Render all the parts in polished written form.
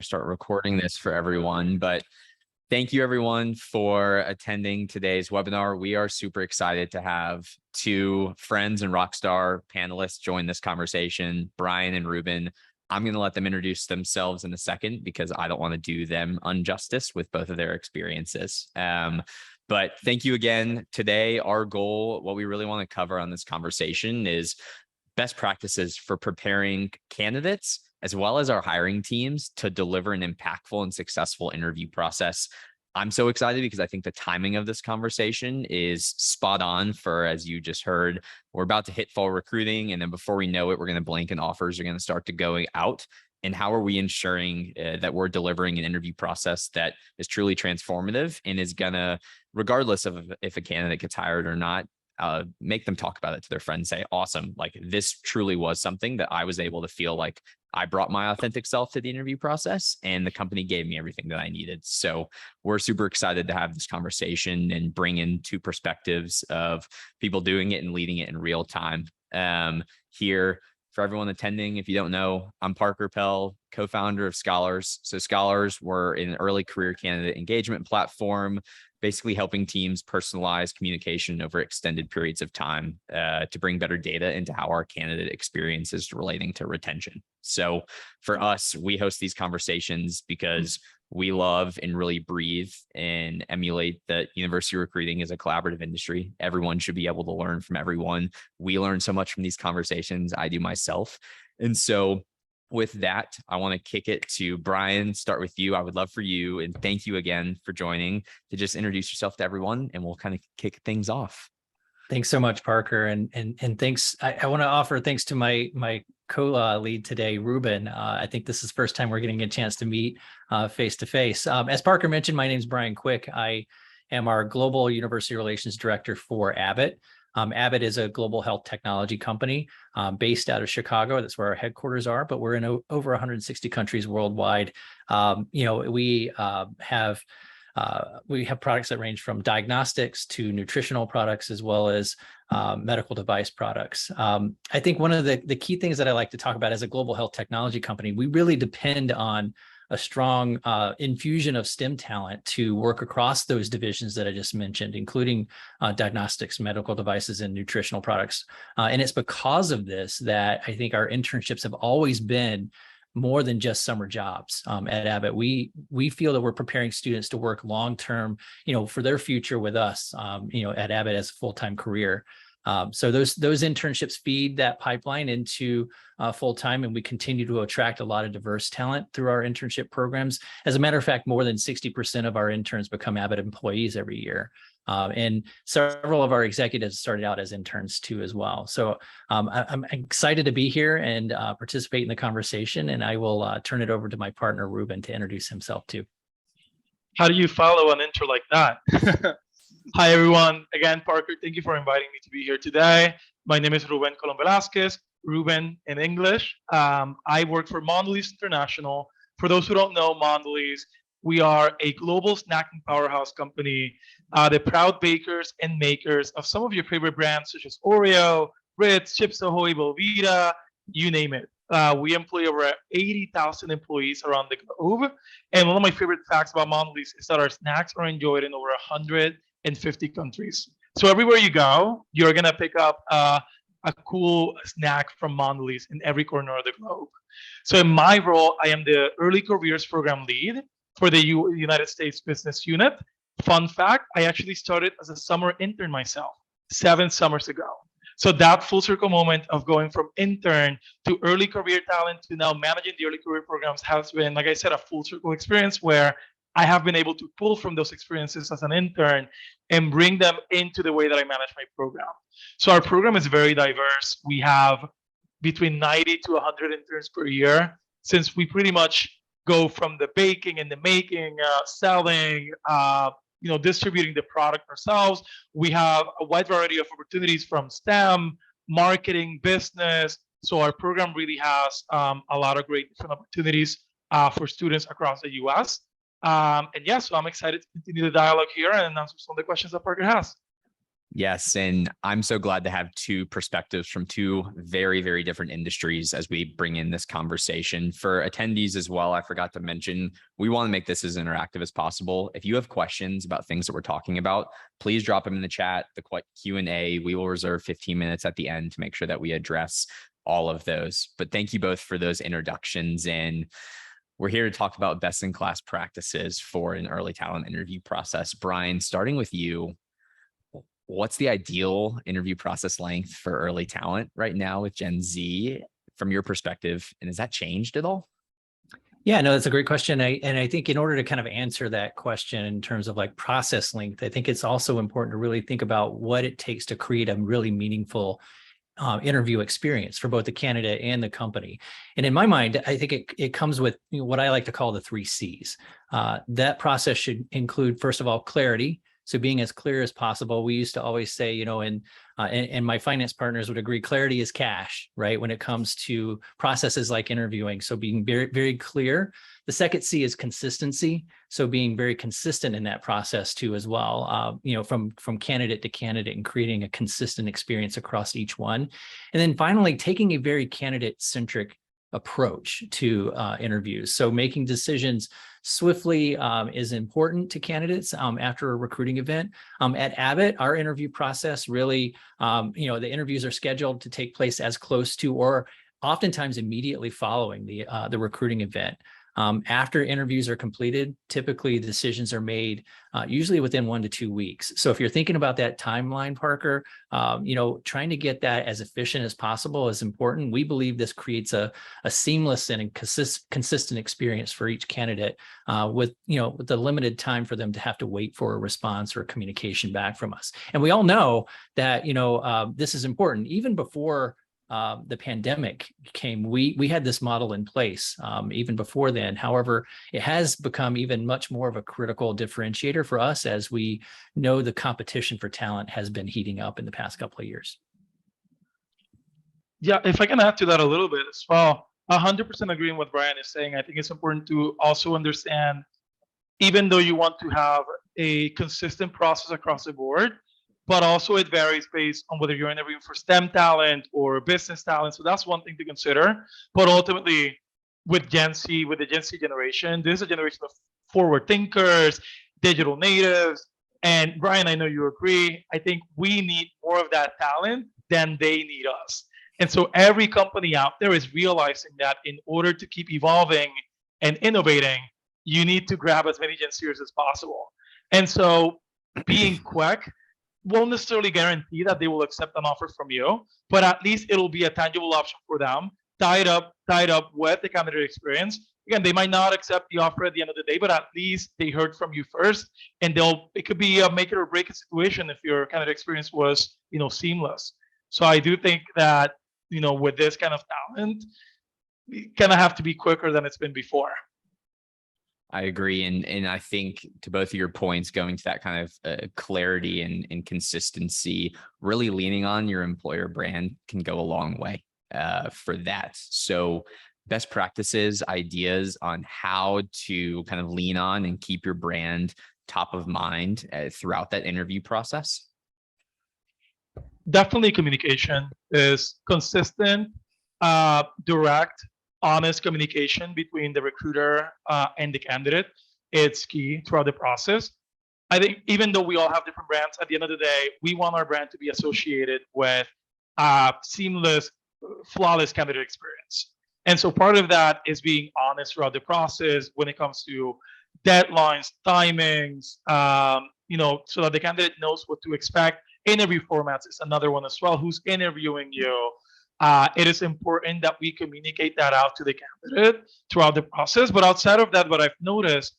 start recording this for everyone, but thank you everyone for attending today's webinar. We are super excited to have two friends and rockstar panelists join this conversation, Bryan and Rubén. I'm going to let them introduce themselves in a second because I don't want to do them injustice with both of their experiences. But thank you again. Today, our goal, what we really want to cover on this conversation is best practices for preparing candidates as well as our hiring teams to deliver an impactful and successful interview process. I'm so excited because I think the timing of this conversation is spot on for, as you just heard, we're about to hit fall recruiting. And then before we know it, we're going to blink and offers are going to start to go out. And how are we ensuring that we're delivering an interview process that is truly transformative and is going to, regardless of if a candidate gets hired or not, make them talk about it to their friends, say, awesome, like this truly was something that I was able to feel like I brought my authentic self to the interview process and the company gave me everything that I needed. So we're super excited to have this conversation and bring in two perspectives of people doing it and leading it in real time. Here, for everyone attending, if you don't know, I'm Parker Pell, co-founder of Scholars. So Scholars were an early career candidate engagement platform, basically helping teams personalize communication over extended periods of time to bring better data into how our candidate experience is relating to retention. So for us, we host these conversations because we love and really breathe and emulate that university recruiting is a collaborative industry. Everyone should be able to learn from everyone. We learn so much from these conversations. I do myself. And so with that, I want to kick it to Bryan, start with you. I would love for you, and thank you again for joining, to just introduce yourself to everyone and we'll kind of kick things off. Thanks so much, Parker. And thanks. I want to offer thanks to my co-lead today, Rubén. I think this is the first time we're getting a chance to meet face to face. As Parker mentioned, my name is Bryan Quick. I am our Global University Relations Director for Abbott. Abbott is a global health technology company based out of Chicago. That's where our headquarters are, but we're in over 160 countries worldwide. We have products that range from diagnostics to nutritional products, as well as medical device products. I think one of the key things that I like to talk about as a global health technology company, we really depend on a strong infusion of STEM talent to work across those divisions that I just mentioned, including diagnostics, medical devices, and nutritional products. And it's because of this that I think our internships have always been more than just summer jobs. At Abbott, we feel that we're preparing students to work long-term, for their future with us, at Abbott as a full-time career. So those internships feed that pipeline into full-time, and we continue to attract a lot of diverse talent through our internship programs. As a matter of fact, more than 60% of our interns become Abbott employees every year. And several of our executives started out as interns too as well. So I'm excited to be here and participate in the conversation, and I will turn it over to my partner, Rubén, to introduce himself too. How do you follow an intro like that? Hi, everyone. Again, Parker, thank you for inviting me to be here today. My name is Rubén Colón Velázquez, Rubén in English. I work for Mondelēz International. For those who don't know Mondelēz, we are a global snacking powerhouse company, the proud bakers and makers of some of your favorite brands, such as Oreo, Ritz, Chips Ahoy, Belvita, you name it. We employ over 80,000 employees around the globe. And one of my favorite facts about Mondelēz is that our snacks are enjoyed in over 150 countries. So everywhere you go, you're going to pick up a cool snack from Mondelēz in every corner of the globe. So in my role, I am the Early Careers Program Lead for the United States Business Unit. Fun fact, I actually started as a summer intern myself 7 summers ago. So that full circle moment of going from intern to early career talent to now managing the early career programs has been, like I said, a full circle experience where I have been able to pull from those experiences as an intern and bring them into the way that I manage my program. So our program is very diverse. We have between 90 to 100 interns per year, since we pretty much go from the baking and the making, selling, distributing the product ourselves. We have a wide variety of opportunities from STEM, marketing, business. So our program really has a lot of great different opportunities for students across the US. So I'm excited to continue the dialogue here and answer some of the questions that Parker has. Yes, and I'm so glad to have two perspectives from two very, very different industries as we bring in this conversation. For attendees as well, I forgot to mention, we want to make this as interactive as possible. If you have questions about things that we're talking about, please drop them in the chat, the Q&A. We will reserve 15 minutes at the end to make sure that we address all of those. But thank you both for those introductions. And we're here to talk about best-in-class practices for an early talent interview process. Bryan, starting with you, what's the ideal interview process length for early talent right now with Gen Z from your perspective? And has that changed at all? Yeah, no, that's a great question. And I think in order to kind of answer that question in terms of like process length, I think it's also important to really think about what it takes to create a really meaningful interview experience for both the candidate and the company. And in my mind, I think it comes with what I like to call the 3 C's. That process should include, first of all, clarity. So being as clear as possible. We used to always say, and my finance partners would agree, clarity is cash, right? When it comes to processes like interviewing. So being very, very clear. The second C is consistency. So being very consistent in that process too, as well, from candidate to candidate and creating a consistent experience across each one. And then finally, taking a very candidate-centric approach to interviews. So making decisions swiftly is important to candidates after a recruiting event. At Abbott, our interview process really, the interviews are scheduled to take place as close to or oftentimes immediately following the recruiting event. After interviews are completed, typically decisions are made usually within 1 to 2 weeks. So if you're thinking about that timeline, Parker, trying to get that as efficient as possible is important. We believe this creates a seamless and consistent experience for each candidate with the limited time for them to have to wait for a response or communication back from us. And we all know that, this is important. Even before the pandemic came, we had this model in place even before then. However, it has become even much more of a critical differentiator for us as we know the competition for talent has been heating up in the past couple of years. Yeah, if I can add to that a little bit as well, 100% agree with what Bryan is saying. I think it's important to also understand, even though you want to have a consistent process across the board, but also it varies based on whether you're interviewing for STEM talent or business talent. So that's one thing to consider. But ultimately, with the Gen Z generation, this is a generation of forward thinkers, digital natives. And Bryan, I know you agree. I think we need more of that talent than they need us. And so every company out there is realizing that in order to keep evolving and innovating, you need to grab as many Gen Zers as possible. And so being quick won't necessarily guarantee that they will accept an offer from you, but at least it'll be a tangible option for them, tied up with the candidate experience. Again, they might not accept the offer at the end of the day, but at least they heard from you first, and it could be a make it or break it situation if your candidate experience was, seamless. So I do think that, with this kind of talent, you kind of have to be quicker than it's been before. I agree. And I think to both of your points, going to that kind of clarity and consistency, really leaning on your employer brand can go a long way for that. So best practices, ideas on how to kind of lean on and keep your brand top of mind throughout that interview process. Definitely communication is consistent, direct, honest communication between the recruiter and the candidate. It's key throughout the process. I think even though we all have different brands, at the end of the day, we want our brand to be associated with seamless, flawless candidate experience. And so part of that is being honest throughout the process when it comes to deadlines, timings, so that the candidate knows what to expect. Interview formats is another one as well. Who's interviewing you? It is important that we communicate that out to the candidate throughout the process. But outside of that, what I've noticed,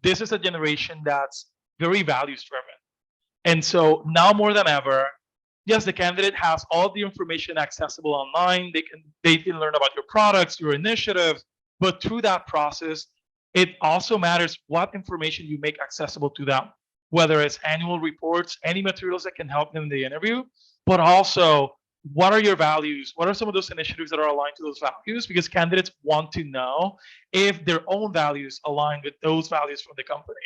this is a generation that's very values driven. And so now more than ever, yes, the candidate has all the information accessible online. They can learn about your products, your initiatives, but through that process, it also matters what information you make accessible to them, whether it's annual reports, any materials that can help them in the interview, but also what are your values? What are some of those initiatives that are aligned to those values? Because candidates want to know if their own values align with those values from the company.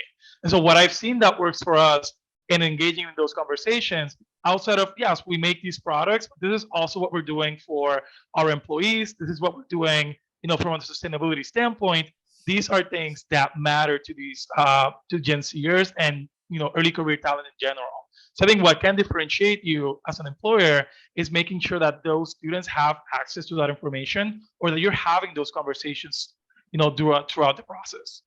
And so what I've seen that works for us in engaging in those conversations outside of, yes, we make these products, but this is also what we're doing for our employees. This is what we're doing, from a sustainability standpoint. These are things that matter to these to Gen Zers and early career talent in general. So I think what can differentiate you as an employer is making sure that those students have access to that information, or that you're having those conversations, throughout the process.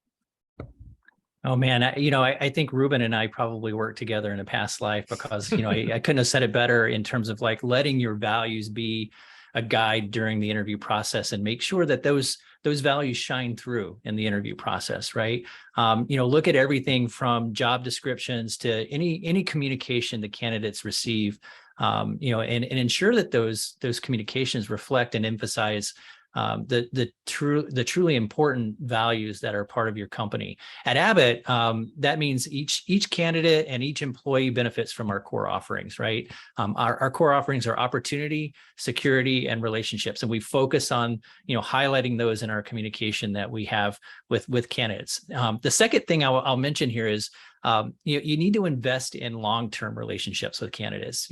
Oh man, I think Rubén and I probably worked together in a past life, because I couldn't have said it better in terms of like letting your values be a guide during the interview process, and make sure that those values shine through in the interview process, right? Look at everything from job descriptions to any communication the candidates receive, and ensure that those communications reflect and emphasize the truly important values that are part of your company. At Abbott, that means each candidate and each employee benefits from our core offerings, right? Our core offerings are opportunity, security, and relationships, and we focus on highlighting those in our communication that we have with candidates. The second thing I'll mention here is you need to invest in long-term relationships with candidates.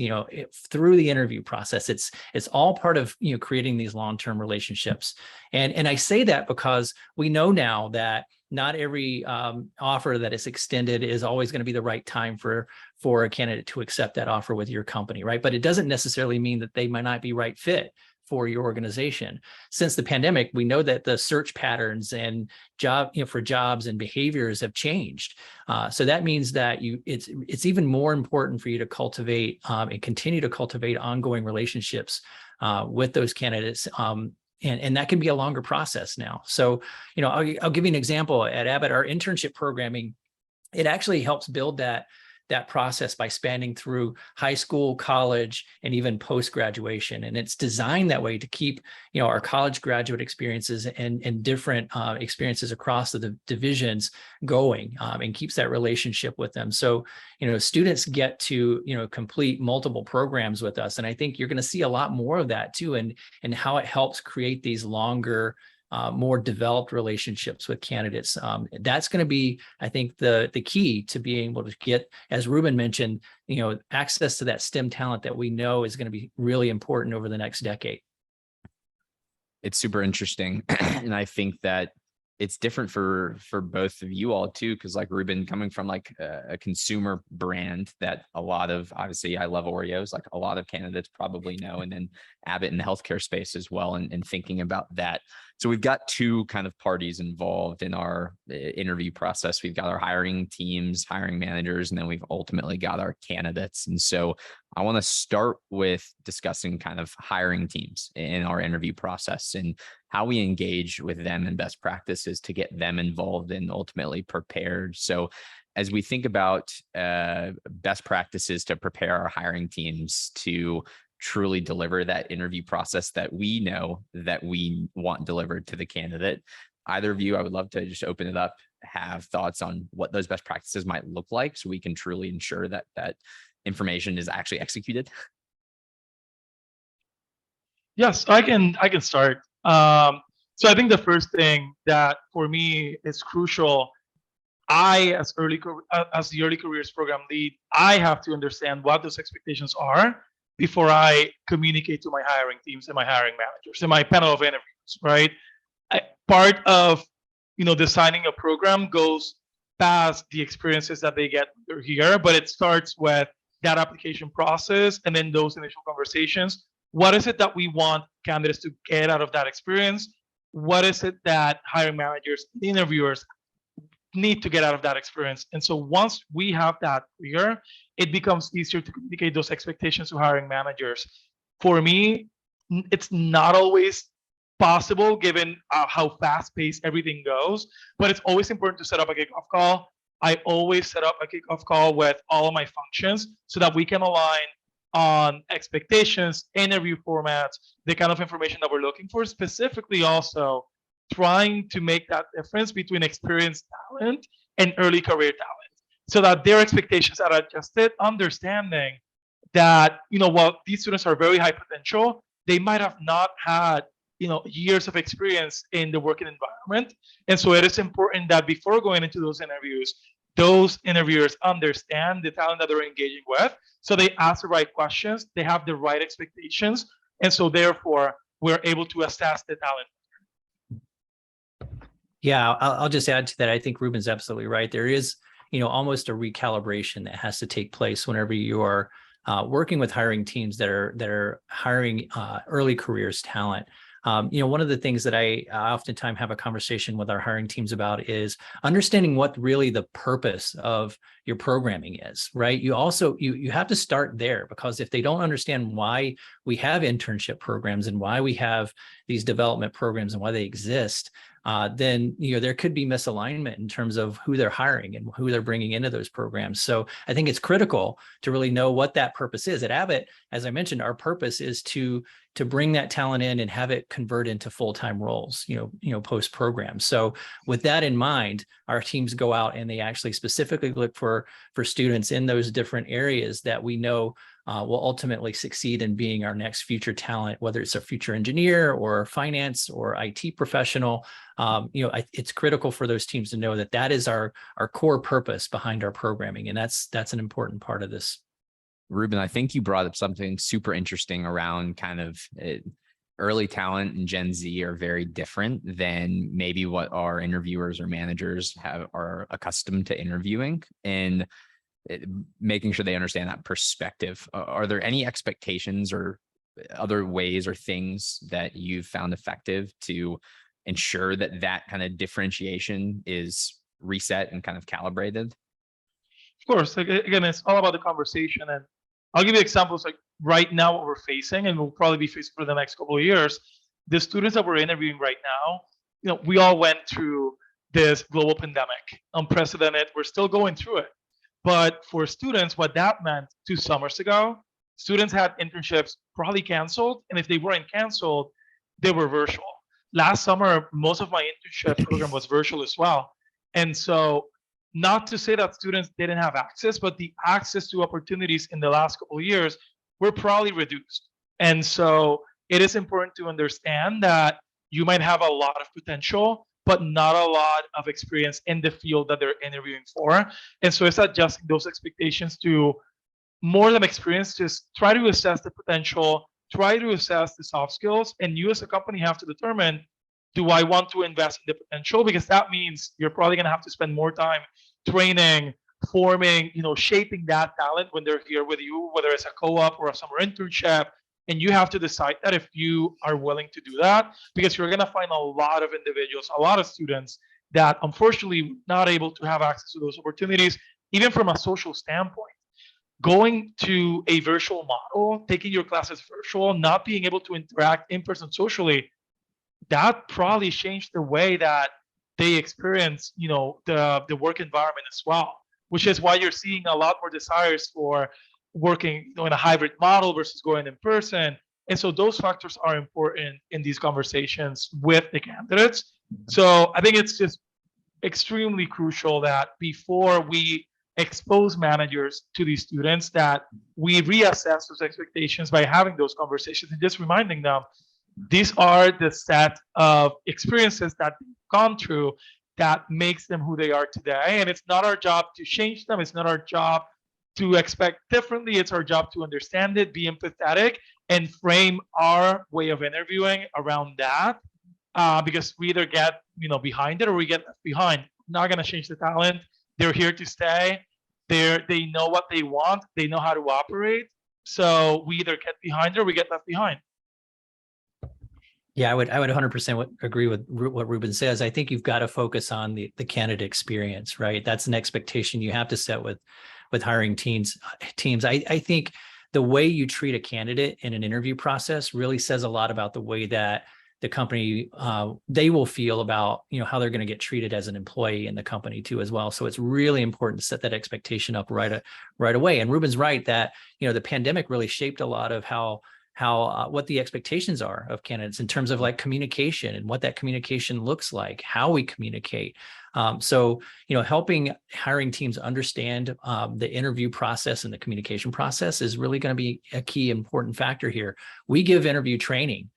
Through the interview process, it's all part of creating these long-term relationships. And I say that because we know now that not every offer that is extended is always going to be the right time for a candidate to accept that offer with your company, right? But it doesn't necessarily mean that they might not be right fit for your organization. Since the pandemic, we know that the search patterns and for jobs and behaviors have changed. So that means that it's even more important for you to cultivate and continue to cultivate ongoing relationships with those candidates. And that can be a longer process now. So, I'll give you an example. At Abbott, our internship programming, it actually helps build that process by spanning through high school, college, and even post-graduation. And it's designed that way to keep, our college graduate experiences and different experiences across the divisions going, and keeps that relationship with them. So, students get to, complete multiple programs with us. And I think you're going to see a lot more of that too, and how it helps create these longer, more developed relationships with candidates. That's going to be, I think, the key to being able to get, as Rubén mentioned, access to that STEM talent that we know is going to be really important over the next decade. It's super interesting. And I think that it's different for both of you all too, because like Rubén, coming from like a consumer brand that a lot of, obviously I love Oreos, like a lot of candidates probably know, and then Abbott in the healthcare space as well, and thinking about that. So we've got two kind of parties involved in our interview process. We've got our hiring teams, hiring managers, and then we've ultimately got our candidates. And so I want to start with discussing kind of hiring teams in our interview process and how we engage with them and best practices to get them involved and ultimately prepared. So as we think about best practices to prepare our hiring teams to truly deliver that interview process that we know that we want delivered to the candidate, either of you, I would love to just open it up, have thoughts on what those best practices might look like so we can truly ensure that that information is actually executed. Yes, I can start. So I think the first thing that for me is crucial, as the early careers program lead, I have to understand what those expectations are before I communicate to my hiring teams and my hiring managers and my panel of interviews, right? Part of designing a program goes past the experiences that they get here, but it starts with that application process and then those initial conversations. What is it that we want candidates to get out of that experience? What is it that hiring managers, interviewers need to get out of that experience? And so once we have that clear, it becomes easier to communicate those expectations to hiring managers. For me, it's not always possible given how fast-paced everything goes, but it's always important to set up a kickoff call. I always set up a kickoff call with all of my functions so that we can align on expectations, interview formats, the kind of information that we're looking for, specifically also trying to make that difference between experienced talent and early career talent so that their expectations are adjusted, understanding that, while these students are very high potential, they might have not had, years of experience in the working environment. And so it is important that before going into those interviews, those interviewers understand the talent that they're engaging with. So they ask the right questions, they have the right expectations. And so therefore, we're able to assess the talent. Yeah, I'll just add to that. I think Rubén's absolutely right. There is, almost a recalibration that has to take place whenever you are working with hiring teams that are hiring early careers talent. One of the things that I oftentimes have a conversation with our hiring teams about is understanding what really the purpose of your programming is, right? You also, you have to start there, because if they don't understand why we have internship programs and why we have these development programs and why they exist, then there could be misalignment in terms of who they're hiring and who they're bringing into those programs. So I think it's critical to really know what that purpose is. At Abbott, as I mentioned, our purpose is to bring that talent in and have it convert into full-time roles, post program. So with that in mind, our teams go out and they actually specifically look for students in those different areas that we know will ultimately succeed in being our next future talent, whether it's a future engineer or finance or IT professional. It's critical for those teams to know that that is our core purpose behind our programming. And that's an important part of this. Rubén, I think you brought up something super interesting around kind of early talent and Gen Z are very different than maybe what our interviewers or managers are accustomed to interviewing, and making sure they understand that perspective. Are there any expectations or other ways or things that you've found effective to ensure that that kind of differentiation is reset and kind of calibrated? Of course, again, it's all about the conversation. And I'll give you examples like right now what we're facing, and we'll probably be facing for the next couple of years. The students that we're interviewing right now, we all went through this global pandemic, unprecedented. We're still going through it. But for students, what that meant 2 summers ago, students had internships probably canceled. And if they weren't canceled, they were virtual. Last summer, most of my internship program was virtual as well. And so not to say that students didn't have access, but the access to opportunities in the last couple of years were probably reduced. And so it is important to understand that you might have a lot of potential, but not a lot of experience in the field that they're interviewing for. And so it's adjusting those expectations to more than experience, just try to assess the potential, try to assess the soft skills, and you as a company have to determine, do I want to invest in the potential? Because that means you're probably going to have to spend more time training, forming, shaping that talent when they're here with you, whether it's a co-op or a summer internship. And you have to decide that if you are willing to do that, because you're going to find a lot of individuals, a lot of students that unfortunately not able to have access to those opportunities, even from a social standpoint. Going to a virtual model, taking your classes virtual, not being able to interact in person socially, that probably changed the way that they experience, the work environment as well, which is why you're seeing a lot more desires for working in a hybrid model versus going in person. And so those factors are important in these conversations with the candidates. So I think it's just extremely crucial that before we expose managers to these students, that we reassess those expectations by having those conversations and just reminding them, these are the set of experiences that they've gone through that makes them who they are today. And it's not our job to change them. It's not our job to expect differently. It's our job to understand it, be empathetic, and frame our way of interviewing around that. Because we either get behind it or we get left behind. Not going to change the talent. They're here to stay. They know what they want. They know how to operate. So we either get behind it or we get left behind. Yeah, I would 100% agree with what Rubén says. I think you've got to focus on the candidate experience, right? That's an expectation you have to set with hiring teams. I think the way you treat a candidate in an interview process really says a lot about the way that the company, they will feel about, how they're going to get treated as an employee in the company too as well. So it's really important to set that expectation up right away. And Rubén's right that, the pandemic really shaped a lot of how what the expectations are of candidates in terms of like communication and what that communication looks like, how we communicate. So, helping hiring teams understand the interview process and the communication process is really going to be a key important factor here. We give interview training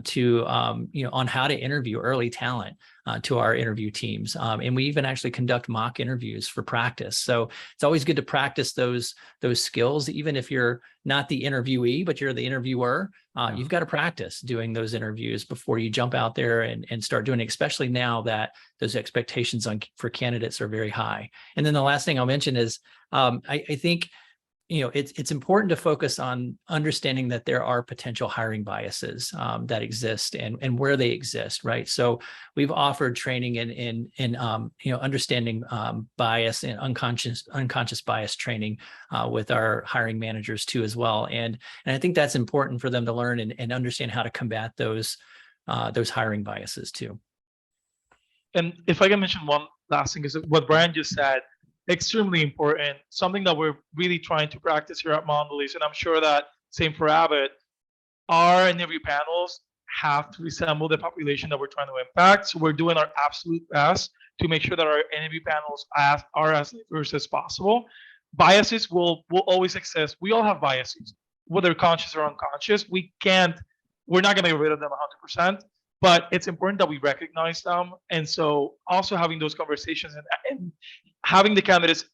to on how to interview early talent to our interview teams. And we even actually conduct mock interviews for practice. So it's always good to practice those skills, even if you're not the interviewee, but you're the interviewer. You've got to practice doing those interviews before you jump out there and start doing it, especially now that those expectations for candidates are very high. And then the last thing I'll mention is I think it's important to focus on understanding that there are potential hiring biases that exist and where they exist, right? So we've offered training in understanding bias and unconscious bias training with our hiring managers too as well, and I think that's important for them to learn and understand how to combat those hiring biases too. And if I can mention one last thing, is what Bryan just said. Extremely important, something that we're really trying to practice here at Mondelēz, and I'm sure that same for Abbott. Our interview panels have to resemble the population that we're trying to impact. So we're doing our absolute best to make sure that our interview panels are as diverse as possible. Biases will always exist. We all have biases, whether conscious or unconscious. We're not going to get rid of them 100%. But it's important that we recognize them. And so also having those conversations and having the candidates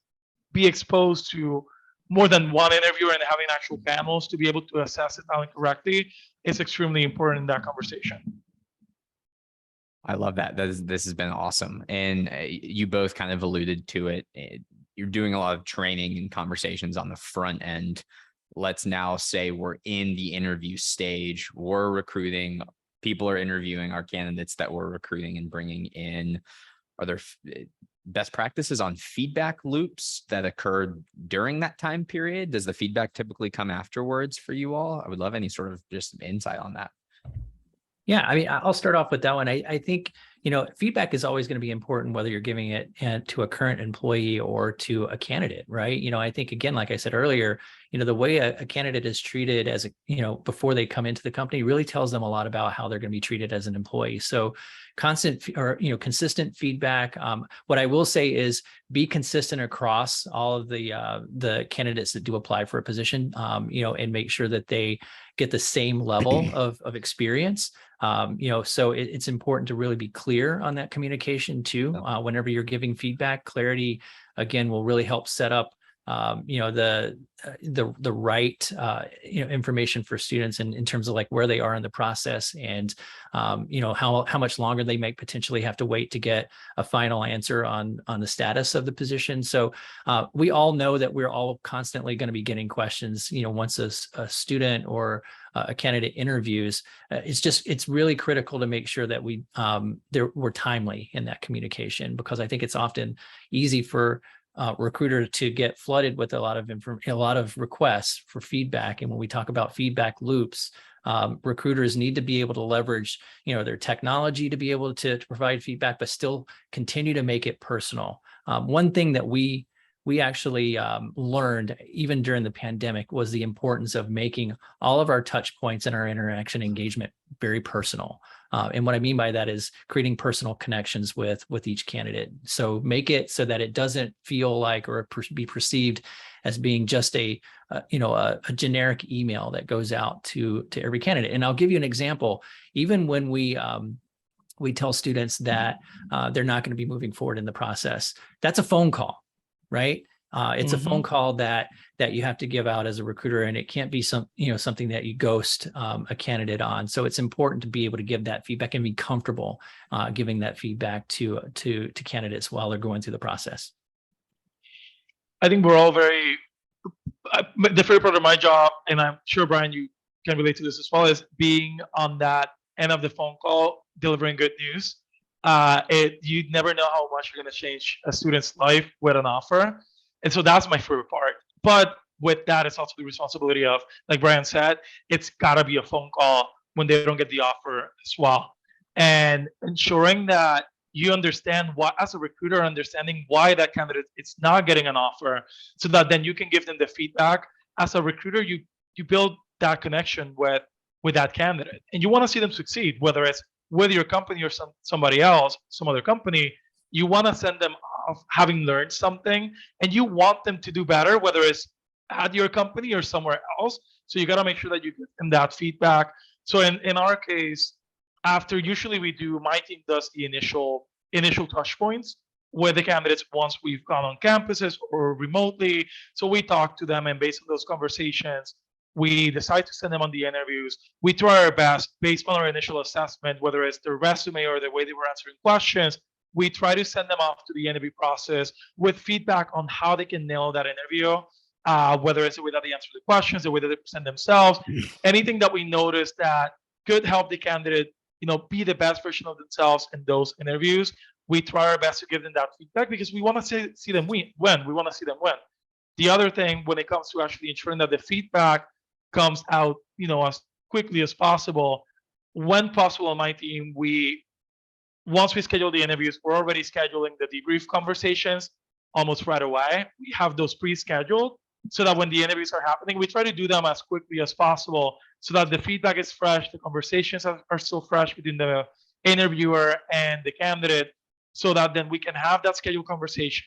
be exposed to more than one interviewer and having actual panels to be able to assess the talent correctly is extremely important in that conversation. I love that. This has been awesome. And you both kind of alluded to it. You're doing a lot of training and conversations on the front end. Let's now say we're in the interview stage. We're recruiting. People are interviewing our candidates that we're recruiting and bringing in. Are there best practices on feedback loops that occurred during that time period? Does the feedback typically come afterwards for you all? I would love any sort of just insight on that. Yeah, I mean, I'll start off with that one. I think, feedback is always going to be important, whether you're giving it to a current employee or to a candidate, right? I think, again, like I said earlier, the way a candidate is treated as before they come into the company really tells them a lot about how they're going to be treated as an employee. So consistent feedback. What I will say is be consistent across all of the candidates that do apply for a position, and make sure that they get the same level of experience. So it's important to really be clear on that communication too. Whenever you're giving feedback, clarity, again, will really help set up the right information for students in terms of like where they are in the process and how much longer they might potentially have to wait to get a final answer on the status of the position. So we all know that we're all constantly going to be getting questions once a student or a candidate interviews. It's really critical to make sure that we're timely in that communication, because I think it's often easy for recruiter to get flooded with a lot of requests for feedback. And when we talk about feedback loops, recruiters need to be able to leverage, their technology to be able to provide feedback, but still continue to make it personal. One thing that we actually learned even during the pandemic was the importance of making all of our touch points and our interaction engagement very personal. And what I mean by that is creating personal connections with each candidate. So make it so that it doesn't feel like or be perceived as being just a generic email that goes out to every candidate. And I'll give you an example. Even when we tell students that they're not going to be moving forward in the process, that's a phone call, right? It's a phone call that you have to give out as a recruiter, and it can't be something that you ghost a candidate on. So it's important to be able to give that feedback and be comfortable giving that feedback to candidates while they're going through the process. I think we're all the favorite part of my job, and I'm sure, Bryan, you can relate to this as well, is being on that end of the phone call, delivering good news. You never know how much you're going to change a student's life with an offer. And so that's my favorite part. But with that, it's also the responsibility of, like Bryan said, it's got to be a phone call when they don't get the offer as well. And ensuring that you understand as a recruiter, understanding why that candidate is not getting an offer, so that then you can give them the feedback. As a recruiter, you build that connection with that candidate. And you want to see them succeed, whether it's with your company or somebody else, some other company. You want to send them off having learned something, and you want them to do better, whether it's at your company or somewhere else. So you got to make sure that you give them that feedback So in our case, after usually my team does the initial touch points with the candidates once we've gone on campuses or remotely. So we talk to them, and based on those conversations, we decide to send them on the interviews. We try our best based on our initial assessment, whether it's their resume or the way they were answering questions. We try to send them off to the interview process with feedback on how they can nail that interview, whether it's the way that they answer the questions, the way that they present themselves, anything that we notice that could help the candidate, be the best version of themselves in those interviews. We try our best to give them that feedback because we want to see them win. We want to see them win. The other thing, when it comes to actually ensuring that the feedback comes out, as quickly as possible, when possible on my team, once we schedule the interviews, we're already scheduling the debrief conversations almost right away. We have those pre-scheduled so that when the interviews are happening, we try to do them as quickly as possible so that the feedback is fresh, the conversations are still fresh between the interviewer and the candidate, so that then we can have that scheduled conversation,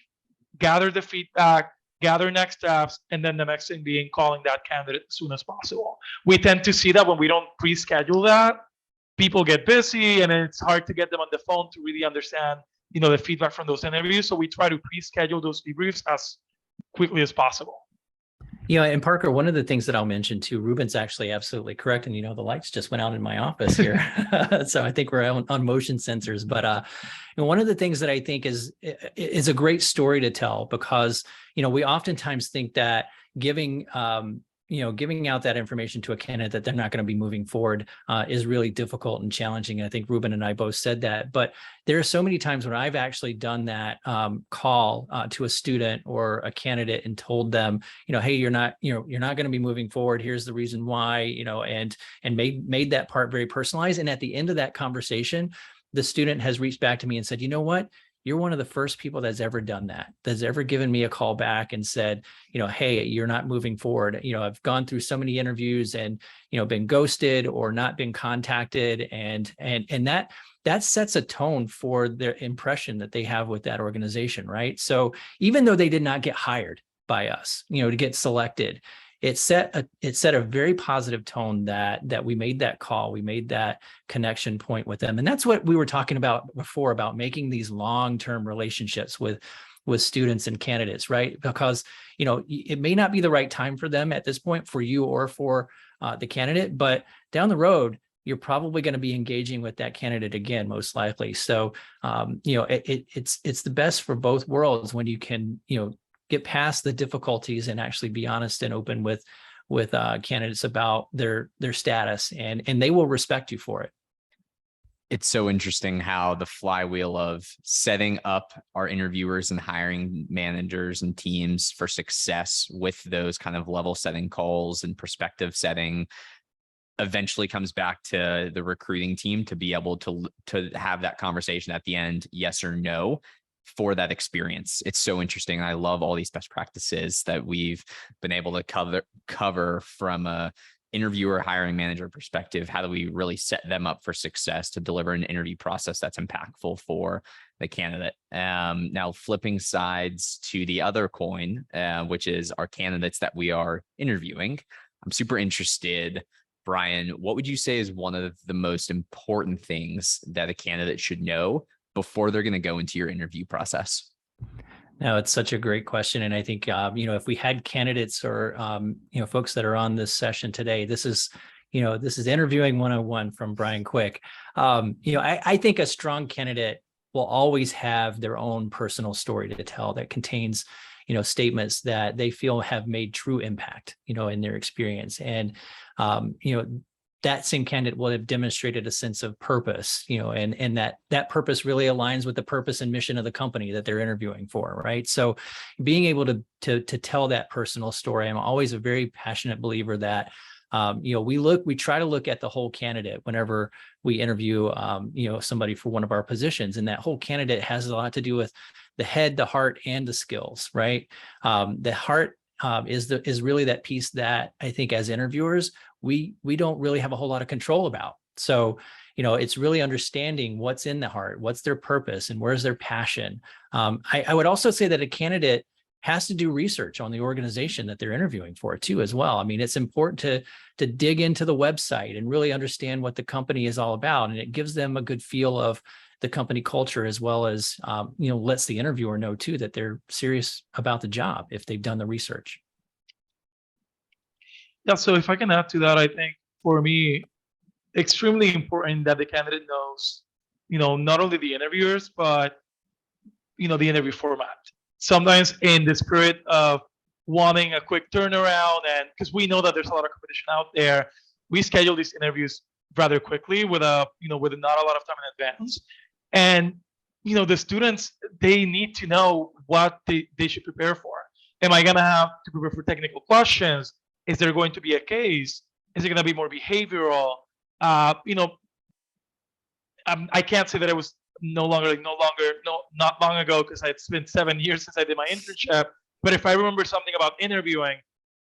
gather the feedback, gather next steps, and then the next thing being calling that candidate as soon as possible. We tend to see that when we don't pre-schedule that, people get busy and it's hard to get them on the phone to really understand, the feedback from those interviews. So we try to pre-schedule those debriefs as quickly as possible. And Parker, one of the things that I'll mention too, Ruben's actually absolutely correct. And, the lights just went out in my office here. So I think we're on motion sensors. But one of the things that I think is a great story to tell, because, we oftentimes think that giving out that information to a candidate that they're not going to be moving forward is really difficult and challenging. And I think Rubén and I both said that, but there are so many times when I've actually done that call to a student or a candidate and told them, hey, you're not going to be moving forward. Here's the reason why, and made that part very personalized. And at the end of that conversation, the student has reached back to me and said, you know what? You're one of the first people that's ever done that, that's ever given me a call back and said, hey, you're not moving forward. I've gone through so many interviews and, been ghosted or not been contacted. And that sets a tone for their impression that they have with that organization, right? So even though they did not get hired by us, to get selected, it set a very positive tone that we made that call, we made that connection point with them. And that's what we were talking about before, about making these long-term relationships with students and candidates, right? Because, it may not be the right time for them at this point, for you or for the candidate, but down the road, you're probably going to be engaging with that candidate again, most likely. So, it's the best for both worlds when you can, get past the difficulties and actually be honest and open with candidates about their status, and they will respect you for it. It's so interesting how the flywheel of setting up our interviewers and hiring managers and teams for success with those kind of level setting calls and perspective setting eventually comes back to the recruiting team to be able to have that conversation at the end, yes or no, for that experience. It's so interesting. I love all these best practices that we've been able to cover from a interviewer hiring manager perspective. How do we really set them up for success to deliver an interview process that's impactful for the candidate? Now, flipping sides to the other coin, which is our candidates that we are interviewing. I'm super interested, Bryan, what would you say is one of the most important things that a candidate should know before they're going to go into your interview process? No, it's such a great question. And I think, if we had candidates or, folks that are on this session today, this is interviewing 101 from Bryan Quick. I think a strong candidate will always have their own personal story to tell that contains, statements that they feel have made true impact, in their experience. And, that same candidate will have demonstrated a sense of purpose, and that purpose really aligns with the purpose and mission of the company that they're interviewing for, right? So being able to tell that personal story, I'm always a very passionate believer that, we try to look at the whole candidate whenever we interview, somebody for one of our positions, and that whole candidate has a lot to do with the head, the heart, and the skills, right? The heart is really that piece that I think as interviewers, we don't really have a whole lot of control about. So, it's really understanding what's in the heart, what's their purpose, and where's their passion. I would also say that a candidate has to do research on the organization that they're interviewing for too, as well. I mean, it's important to dig into the website and really understand what the company is all about. And it gives them a good feel of the company culture, as well as, lets the interviewer know too, that they're serious about the job if they've done the research. Yeah, so if I can add to that, I think for me, extremely important that the candidate knows, not only the interviewers, but, the interview format. Sometimes in the spirit of wanting a quick turnaround, and because we know that there's a lot of competition out there, we schedule these interviews rather quickly with with not a lot of time in advance. And, the students, they need to know what they should prepare for. Am I going to have to prepare for technical questions? Is there going to be a case? Is it going to be more behavioral? I can't say that it was not long ago, because it's been 7 years since I did my internship. But if I remember something about interviewing,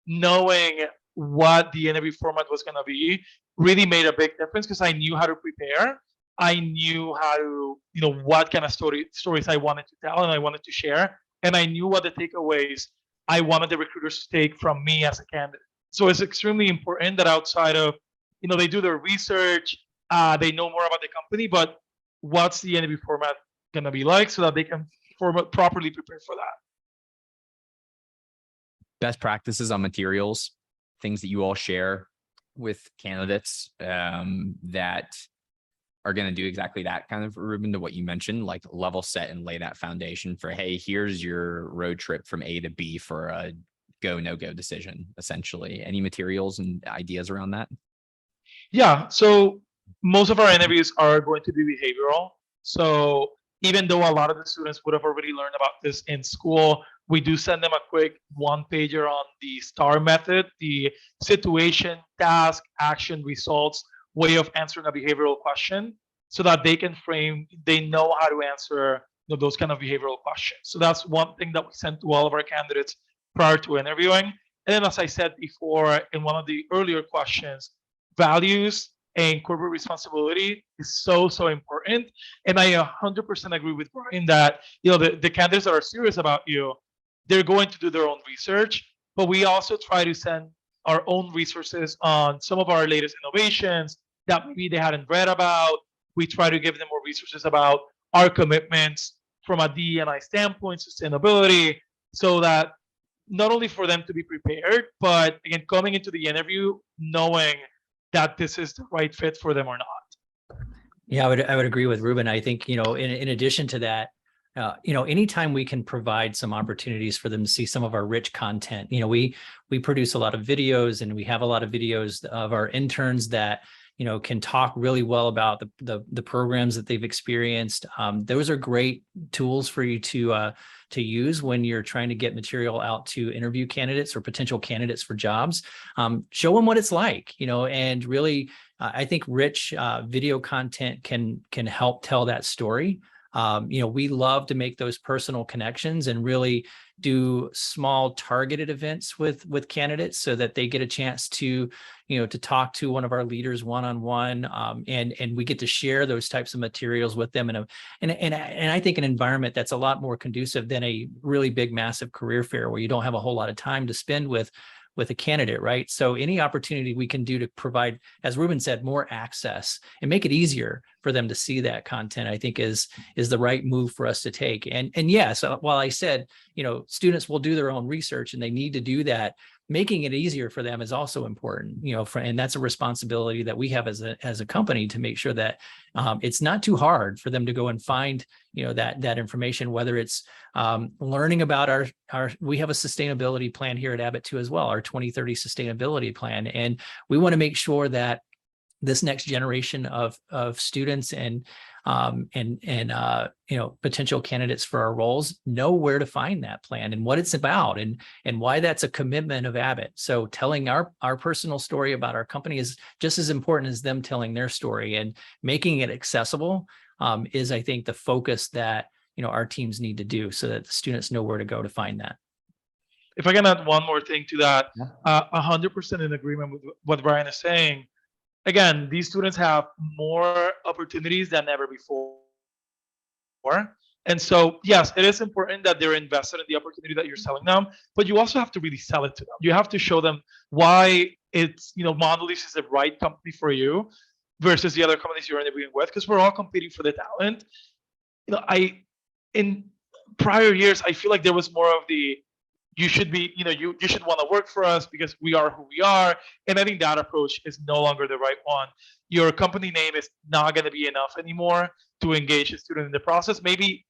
knowing what the interview format was going to be really made a big difference, because I knew how to prepare. I knew how to, what kind of stories I wanted to tell and I wanted to share. And I knew what the takeaways I wanted the recruiters to take from me as a candidate. So it's extremely important that outside of, they do their research, they know more about the company, but what's the interview format going to be like, so that they can properly prepare for that. Best practices on materials, things that you all share with candidates that are going to do exactly that, kind of, Rubén, to what you mentioned, like level set and lay that foundation for, hey, here's your road trip from A to B for a go, no go decision, essentially. Any materials and ideas around that? Yeah, so most of our interviews are going to be behavioral. So even though a lot of the students would have already learned about this in school, we do send them a quick one-pager on the STAR method, the situation, task, action, results way of answering a behavioral question, so that they know how to answer those kind of behavioral questions. So that's one thing that we send to all of our candidates prior to interviewing. And then, as I said before in one of the earlier questions, values and corporate responsibility is so important. And I 100% agree with Bryan that the candidates that are serious about you, they're going to do their own research, but we also try to send our own resources on some of our latest innovations that maybe they hadn't read about. We try to give them more resources about our commitments from a DE&I standpoint, sustainability, so that not only for them to be prepared, but again, coming into the interview knowing that this is the right fit for them or not. Yeah, I would agree with Rubén. I think, in addition to that, anytime we can provide some opportunities for them to see some of our rich content, we produce a lot of videos, and we have a lot of videos of our interns that, can talk really well about the programs that they've experienced. Those are great tools for you to use when you're trying to get material out to interview candidates or potential candidates for jobs. Show them what it's like, and really, I think rich video content can help tell that story. We love to make those personal connections and really do small targeted events with candidates, so that they get a chance to talk to one of our leaders one-on-one, and we get to share those types of materials with them and I think an environment that's a lot more conducive than a really big, massive career fair where you don't have a whole lot of time to spend with a candidate, right? So any opportunity we can do to provide, as Rubén said, more access and make it easier for them to see that content, I think is the right move for us to take. And yes, while I said, students will do their own research and they need to do that, making it easier for them is also important, and that's a responsibility that we have as a company, to make sure that it's not too hard for them to go and find, that information, whether it's learning about we have a sustainability plan here at Abbott too as well, our 2030 sustainability plan. And we want to make sure that this next generation of students and potential candidates for our roles know where to find that plan and what it's about and why that's a commitment of Abbott. So telling our personal story about our company is just as important as them telling their story, and making it accessible is, I think, the focus that our teams need to do, so that the students know where to go to find that. If I can add one more thing to that, 100% in agreement with what Bryan is saying. Again, these students have more opportunities than ever before. And so, yes, it is important that they're invested in the opportunity that you're selling them, but you also have to really sell it to them. You have to show them why it's, Mondelēz is the right company for you versus the other companies you're interviewing with, because we're all competing for the talent. In prior years, I feel like there was more of the, you should be, you should want to work for us because we are who we are. And I think that approach is no longer the right one. Your company name is not going to be enough anymore to engage a student in the process. Maybe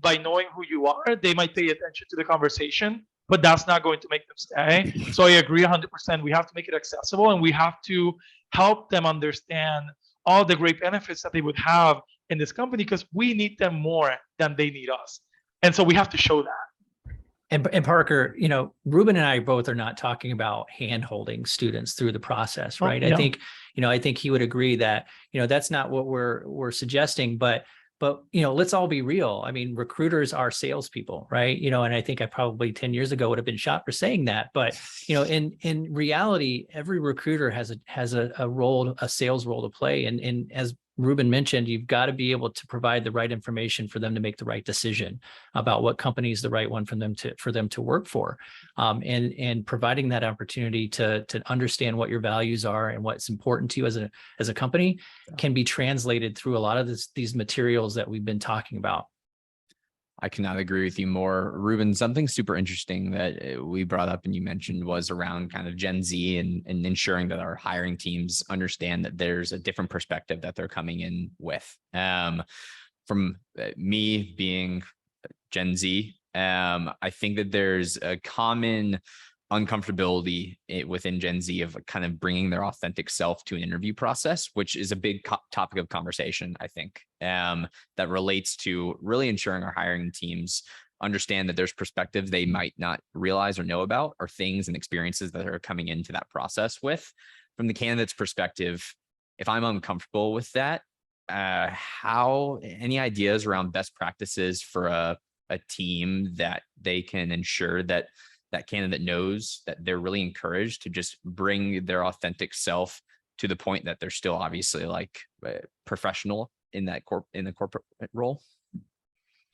by knowing who you are, they might pay attention to the conversation, but that's not going to make them stay. So I agree 100%. We have to make it accessible, and we have to help them understand all the great benefits that they would have in this company, because we need them more than they need us. And so we have to show that. And Parker, Rubén and I both are not talking about hand-holding students through the process, right? Oh, yeah. I think he would agree that, that's not what we're suggesting, but let's all be real. I mean, recruiters are salespeople, right? And I think I probably 10 years ago would have been shot for saying that. But, in reality, every recruiter has a role, a sales role to play. And as Rubén mentioned, you've got to be able to provide the right information for them to make the right decision about what company is the right one for them to work for, and providing that opportunity to understand what your values are and what's important to you as a company can be translated through a lot of these materials that we've been talking about. I cannot agree with you more. Rubén, something super interesting that we brought up and you mentioned was around kind of Gen Z and ensuring that our hiring teams understand that there's a different perspective that they're coming in with. From me being Gen Z, I think that there's a common uncomfortability within Gen Z of kind of bringing their authentic self to an interview process, which is a big topic of conversation, I think, that relates to really ensuring our hiring teams understand that there's perspectives they might not realize or know about, or things and experiences that are coming into that process with. From the candidate's perspective, if I'm uncomfortable with that, any ideas around best practices for a team that they can ensure that candidate knows that they're really encouraged to just bring their authentic self to the point that they're still obviously like professional in the corporate role?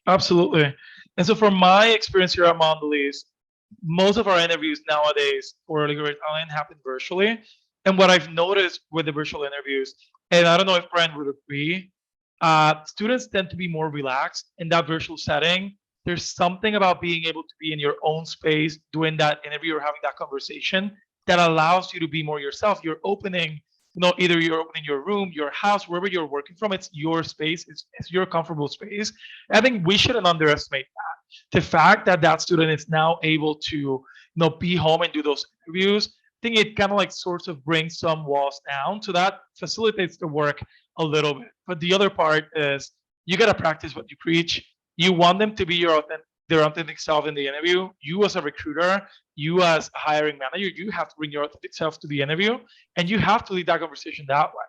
Absolutely. And so from my experience here at Mondelēz, most of our interviews nowadays for early career talent happen virtually. And what I've noticed with the virtual interviews, and I don't know if Bryan would agree, students tend to be more relaxed in that virtual setting. There's something about being able to be in your own space, doing that interview or having that conversation that allows you to be more yourself. You're opening, either you're opening your room, your house, wherever you're working from, it's your space, it's your comfortable space. I think we shouldn't underestimate that. The fact that that student is now able to, be home and do those interviews, I think it kind of like sort of brings some walls down. So that facilitates the work a little bit. But the other part is you got to practice what you preach. You want them to be their authentic self in the interview. You as a recruiter, you as a hiring manager, you have to bring your authentic self to the interview, and you have to lead that conversation that way.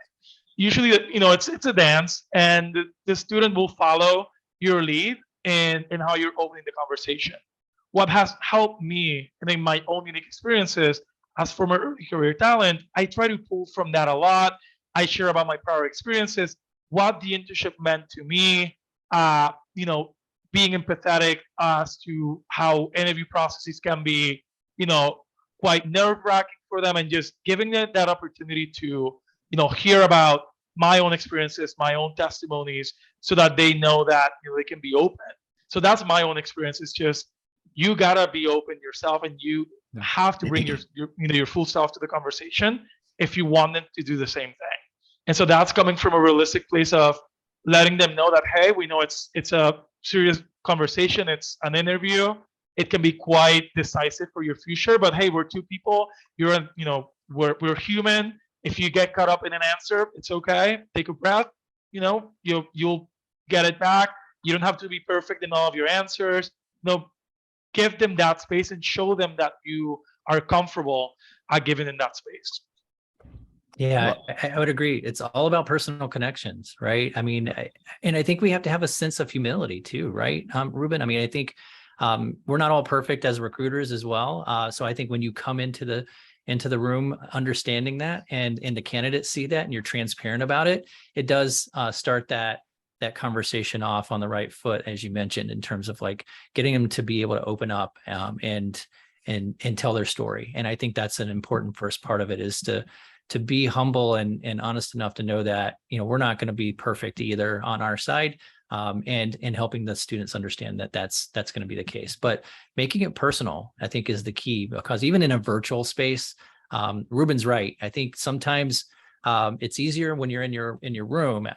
Usually, it's a dance, and the student will follow your lead in how you're opening the conversation. What has helped me, and in my own unique experiences as former early career talent, I try to pull from that a lot. I share about my prior experiences, what the internship meant to me, being empathetic as to how interview processes can be, quite nerve-wracking for them, and just giving them that opportunity to, hear about my own experiences, my own testimonies, so that they know that they can be open. So that's my own experience. It's just, you gotta be open yourself, and you have to bring your full self to the conversation if you want them to do the same thing. And so that's coming from a realistic place of letting them know that, hey, we know it's a serious conversation. It's an interview. It can be quite decisive for your future, but hey, we're two people. We're human. If you get caught up in an answer, it's okay. Take a breath. You'll get it back. You don't have to be perfect in all of your answers. Give them that space and show them that you are comfortable giving in that space. Yeah, I would agree. It's all about personal connections, right? I mean, I think we have to have a sense of humility too, right, Rubén? I mean, I think we're not all perfect as recruiters as well. So I think when you come into the room understanding that, and the candidates see that, and you're transparent about it, it does start that that conversation off on the right foot, as you mentioned, in terms of like getting them to be able to open up and tell their story. And I think that's an important first part of it, is to be humble and honest enough to know that, we're not going to be perfect either on our side, and helping the students understand that that's going to be the case. But making it personal, I think, is the key, because even in a virtual space, Ruben's right. I think sometimes it's easier when you're in your room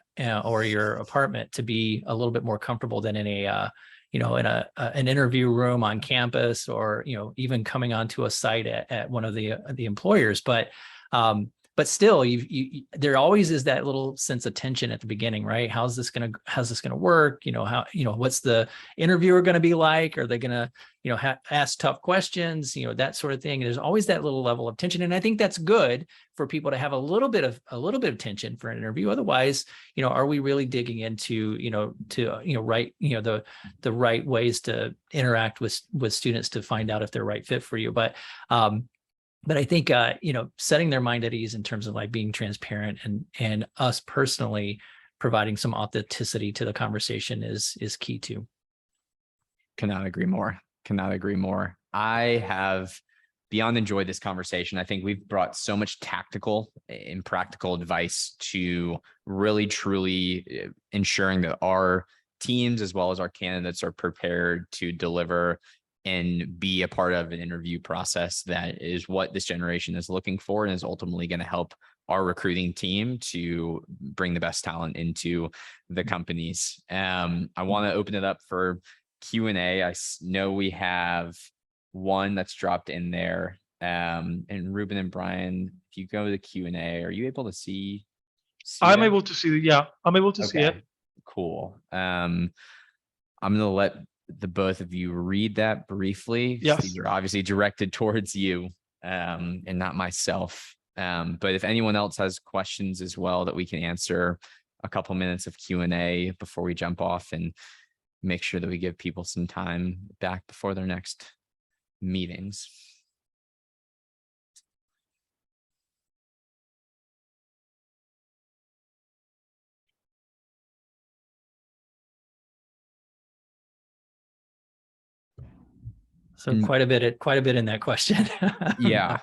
or your apartment to be a little bit more comfortable than in an interview room on campus, or even coming onto a site at one of the employers. But still, there always is that little sense of tension at the beginning, right? How's this gonna work? What's the interviewer gonna be like? Are they gonna ask tough questions? That sort of thing. There's always that little level of tension, and I think that's good for people to have a little bit of tension for an interview. Otherwise, are we really digging into the right ways to interact with students to find out if they're right fit for you? But I think, setting their mind at ease in terms of like being transparent and us personally providing some authenticity to the conversation is key too. Cannot agree more. I have beyond enjoyed this conversation. I think we've brought so much tactical and practical advice to really, truly ensuring that our teams, as well as our candidates, are prepared to deliver and be a part of an interview process that is what this generation is looking for, and is ultimately going to help our recruiting team to bring the best talent into the companies. I want to open it up for Q&A. I know we have one that's dropped in there. And Rubén and Bryan, if you go to the Q&A, are you able to see I'm that? able to see it. Yeah, I'm able to see it. Cool. I'm going to let the both of you read that briefly. Yes. These are obviously directed towards you and not myself. But if anyone else has questions as well that we can answer, a couple minutes of Q&A before we jump off, and make sure that we give people some time back before their next meetings. So quite a bit in that question. Yeah.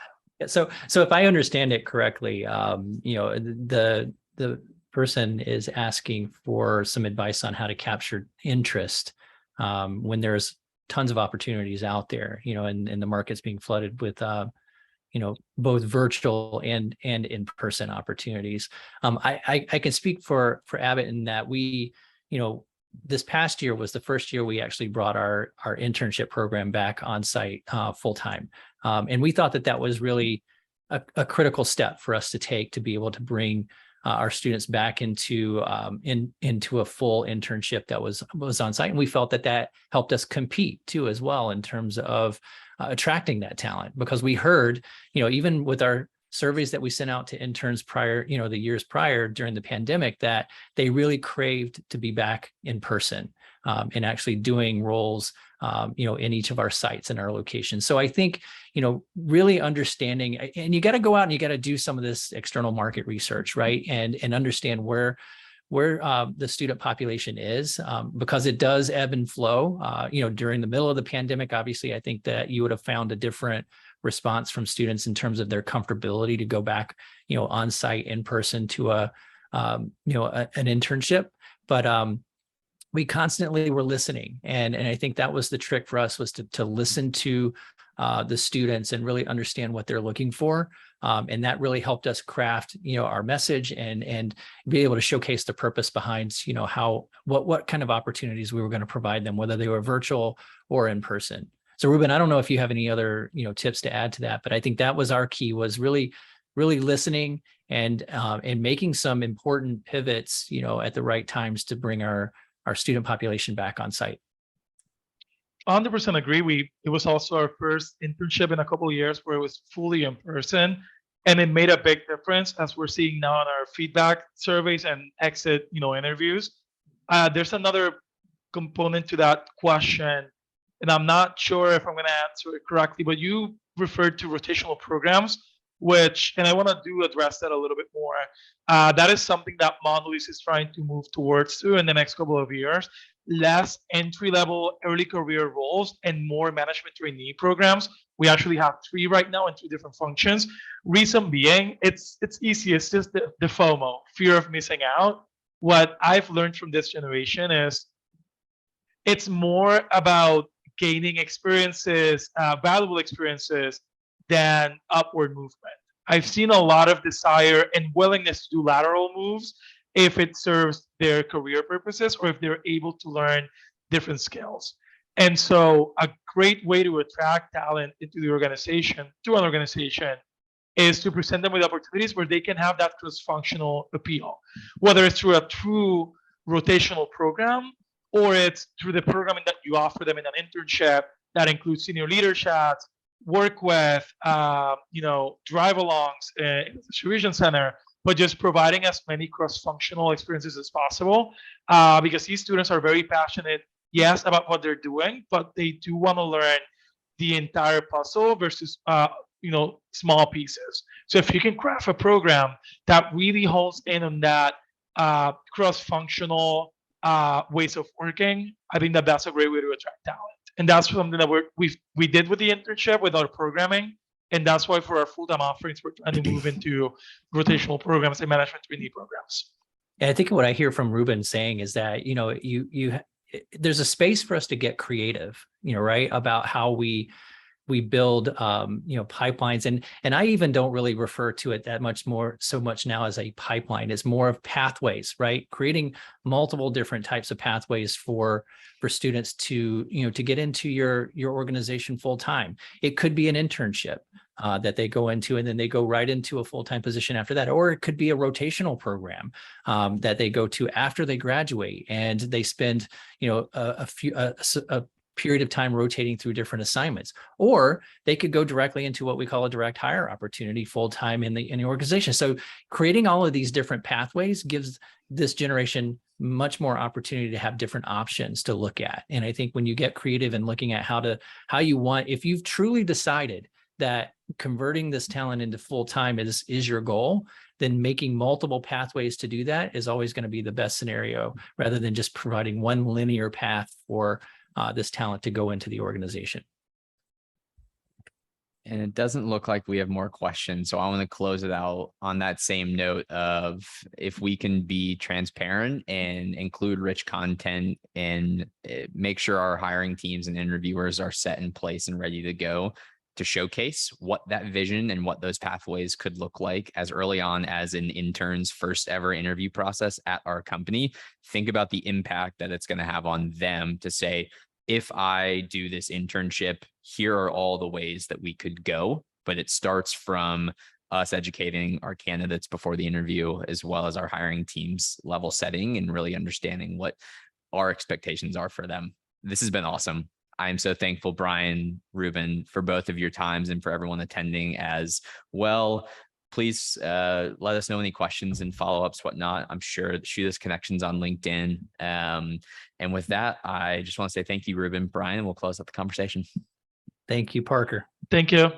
So if I understand it correctly, the person is asking for some advice on how to capture interest when there's tons of opportunities out there, and the market's being flooded with both virtual and in-person opportunities. I can speak for Abbott in that we, this past year was the first year we actually brought our internship program back on site full time. And we thought that was really a critical step for us to take to be able to bring our students back into a full internship that was on site. And we felt that helped us compete too, as well, in terms of attracting that talent, because we heard, even with our surveys that we sent out to interns prior, the years prior during the pandemic, that they really craved to be back in person and actually doing roles, in each of our sites and our locations. So I think, really understanding, and you got to go out and you got to do some of this external market research, right? And understand where the student population is, because it does ebb and flow. During the middle of the pandemic, obviously, I think that you would have found a different response from students in terms of their comfortability to go back, on site in person to an internship. But we constantly were listening, and I think that was the trick for us, was to listen to the students and really understand what they're looking for. And that really helped us craft, our message and be able to showcase the purpose behind, what kind of opportunities we were going to provide them, whether they were virtual or in person. So Rubén, I don't know if you have any other, tips to add to that, but I think that was our key, was really listening and making some important pivots, at the right times to bring our student population back on site. 100% agree. It was also our first internship in a couple of years where it was fully in person, and it made a big difference, as we're seeing now in our feedback surveys and exit, interviews. There's another component to that question, and I'm not sure if I'm going to answer it correctly, but you referred to rotational programs. and I want to address that a little bit more. That is something that Mondelēz is trying to move towards too in the next couple of years. Less entry-level early career roles and more management trainee programs. We actually have 3 right now in 2 different functions. Reason being, it's easy. It's just the FOMO, fear of missing out. What I've learned from this generation is it's more about gaining experiences, valuable experiences, than upward movement. I've seen a lot of desire and willingness to do lateral moves if it serves their career purposes or if they're able to learn different skills. And so a great way to attract talent into the organization, to an organization, is to present them with opportunities where they can have that cross-functional appeal, whether it's through a true rotational program or it's through the programming that you offer them in an internship that includes senior leadership, work with, drive-alongs in the distribution center, but just providing as many cross-functional experiences as possible, because these students are very passionate, yes, about what they're doing, but they do want to learn the entire puzzle versus small pieces. So if you can craft a program that really hones in on that cross-functional ways of working, I think that that's a great way to attract talent. And that's something that we did with the internship, with our programming. And that's why for our full-time offerings, we're trying to move into rotational programs and management trainee programs. And I think what I hear from Rubén saying is that, there's a space for us to get creative, right, about how we build, pipelines. And I even don't really refer to it so much now as a pipeline. It's more of pathways, right? Creating multiple different types of pathways for students to get into your organization full time. It could be an internship that they go into, and then they go right into a full-time position after that. Or it could be a rotational program that they go to after they graduate, and they spend, a period of time rotating through different assignments. Or they could go directly into what we call a direct hire opportunity full-time in the organization. So creating all of these different pathways gives this generation much more opportunity to have different options to look at. And I think when you get creative and looking at if you've truly decided that converting this talent into full-time is your goal, then making multiple pathways to do that is always going to be the best scenario, rather than just providing one linear path for this talent to go into the organization. And it doesn't look like we have more questions. So I want to close it out on that same note of, if we can be transparent and include rich content and make sure our hiring teams and interviewers are set in place and ready to go to showcase what that vision and what those pathways could look like as early on as an intern's first ever interview process at our company. Think about the impact that it's going to have on them to say, if I do this internship, here are all the ways that we could go. But it starts from us educating our candidates before the interview, as well as our hiring teams level setting and really understanding what our expectations are for them. This has been awesome. I am so thankful, Bryan, Rubén, for both of your times and for everyone attending as well. Please let us know any questions and follow-ups, whatnot. I'm sure shoot us connections on LinkedIn. And with that, I just want to say thank you, Rubén. Bryan, we'll close out the conversation. Thank you, Parker. Thank you.